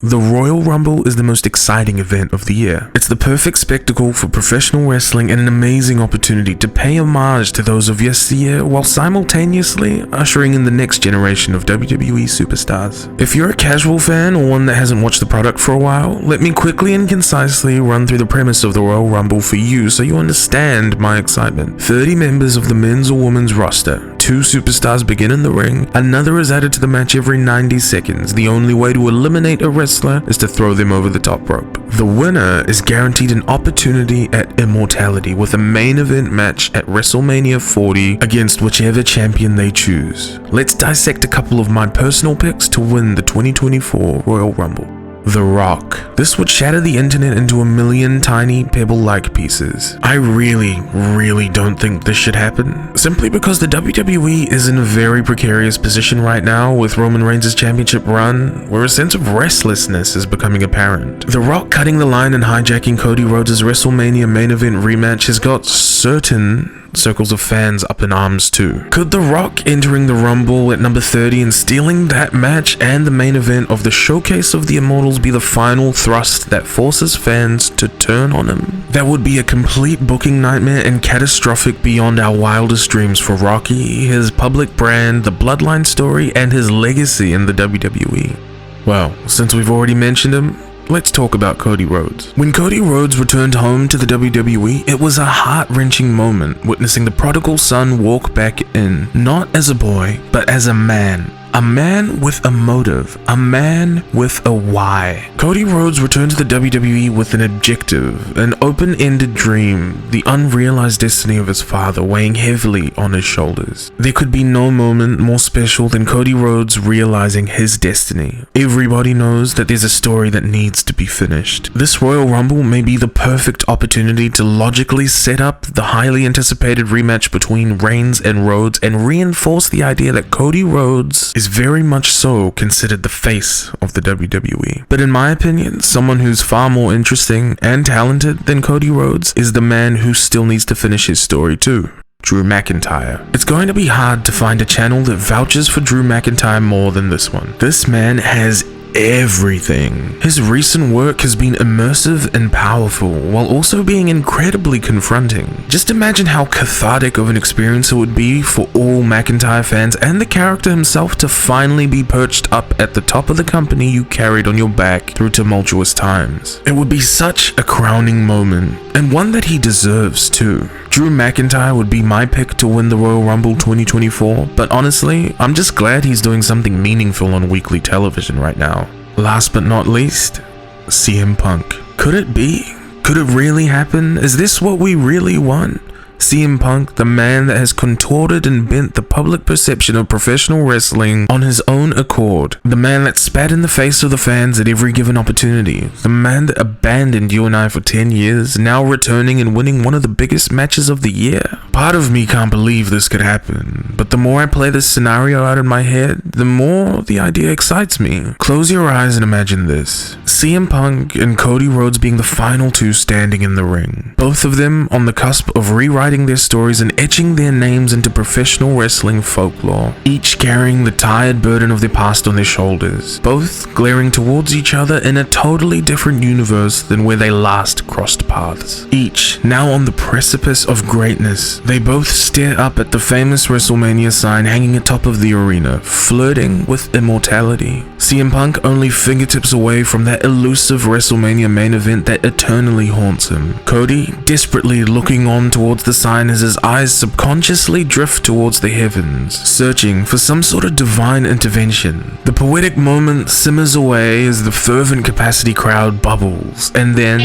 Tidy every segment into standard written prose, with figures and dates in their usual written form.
The Royal Rumble is the most exciting event of the year. It's the perfect spectacle for professional wrestling and an amazing opportunity to pay homage to those of yesteryear while simultaneously ushering in the next generation of WWE superstars. If you're a casual fan or one that hasn't watched the product for a while, let me quickly and concisely run through the premise of the Royal Rumble for you so you understand my excitement. 30 members of the men's or women's roster. 2 superstars begin in the ring. Another is added to the match every 90 seconds. The only way to eliminate a wrestler is to throw them over the top rope. The winner is guaranteed an opportunity at immortality with a main event match at WrestleMania 40 against whichever champion they choose. Let's dissect a couple of my personal picks to win the 2024 Royal Rumble. The Rock. This would shatter the internet into a million tiny pebble-like pieces. I really don't think this should happen, simply because the WWE is in a very precarious position right now with Roman Reigns' championship run, where a sense of restlessness is becoming apparent. The Rock cutting the line and hijacking Cody Rhodes' WrestleMania main event rematch has got certain circles of fans up in arms too. Could The Rock entering the Rumble at number 30 and stealing that match and the main event of the Showcase of the Immortals be the final thrust that forces fans to turn on him? That would be a complete booking nightmare and catastrophic beyond our wildest dreams for Rocky, his public brand, the bloodline story, and his legacy in the WWE. Well, since we've already mentioned him, let's talk about Cody Rhodes. When Cody Rhodes returned home to the WWE, it was a heart-wrenching moment witnessing the prodigal son walk back in, not as a boy, but as a man. A man with a motive, a man with a why. Cody Rhodes returned to the WWE with an objective, an open-ended dream, the unrealized destiny of his father weighing heavily on his shoulders. There could be no moment more special than Cody Rhodes realizing his destiny. Everybody knows that there's a story that needs to be finished. This Royal Rumble may be the perfect opportunity to logically set up the highly anticipated rematch between Reigns and Rhodes and reinforce the idea that Cody Rhodes is very much so considered the face of the WWE. But in my opinion, someone who's far more interesting and talented than Cody Rhodes is the man who still needs to finish his story too. Drew McIntyre. It's going to be hard to find a channel that vouches for Drew McIntyre more than this one. This man has everything. His recent work has been immersive and powerful, while also being incredibly confronting. Just imagine how cathartic of an experience it would be for all McIntyre fans and the character himself to finally be perched up at the top of the company you carried on your back through tumultuous times. It would be such a crowning moment, and one that he deserves too. Drew McIntyre would be my pick to win the Royal Rumble 2024, but honestly, I'm just glad he's doing something meaningful on weekly television right now. Last but not least, CM Punk. Could it be? Could it really happen? Is this what we really want? CM Punk, the man that has contorted and bent the public perception of professional wrestling on his own accord. The man that spat in the face of the fans at every given opportunity. The man that abandoned you and I for 10 years, now returning and winning one of the biggest matches of the year. Part of me can't believe this could happen, but the more I play this scenario out in my head, the more the idea excites me. Close your eyes and imagine this. CM Punk and Cody Rhodes being the final 2 standing in the ring. Both of them on the cusp of rewriting their stories and etching their names into professional wrestling folklore, each carrying the tired burden of their past on their shoulders, both glaring towards each other in a totally different universe than where they last crossed paths. Each now on the precipice of greatness, they both stare up at the famous WrestleMania sign hanging atop of the arena, flirting with immortality. CM Punk only fingertips away from that elusive WrestleMania main event that eternally haunts him. Cody desperately looking on towards the sign as his eyes subconsciously drift towards the heavens, searching for some sort of divine intervention. The poetic moment simmers away as the fervent capacity crowd bubbles, and then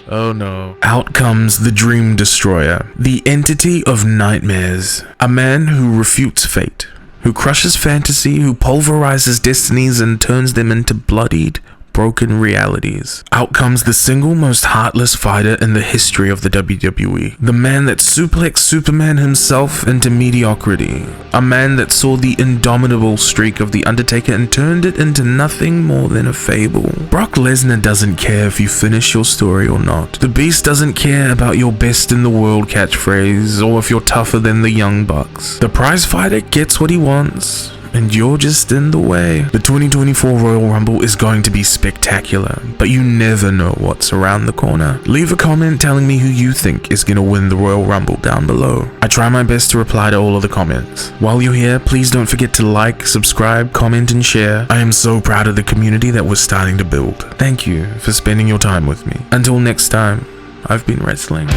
oh no. Out comes the Dream Destroyer, the entity of nightmares, a man who refutes fate, who crushes fantasy, who pulverizes destinies and turns them into bloodied, broken realities. Out comes the single most heartless fighter in the history of the WWE. The man that suplexed Superman himself into mediocrity. A man that saw the indomitable streak of The Undertaker and turned it into nothing more than a fable. Brock Lesnar doesn't care if you finish your story or not. The Beast doesn't care about your best in the world catchphrase or if you're tougher than the Young Bucks. The prize fighter gets what he wants, and you're just in the way. The 2024 Royal Rumble is going to be spectacular, but you never know what's around the corner. Leave a comment telling me who you think is gonna win the Royal Rumble down below. I try my best to reply to all of the comments. While you're here, please don't forget to like, subscribe, comment, and share. I am so proud of the community that we're starting to build. Thank you for spending your time with me. Until next time, I've been wrestling.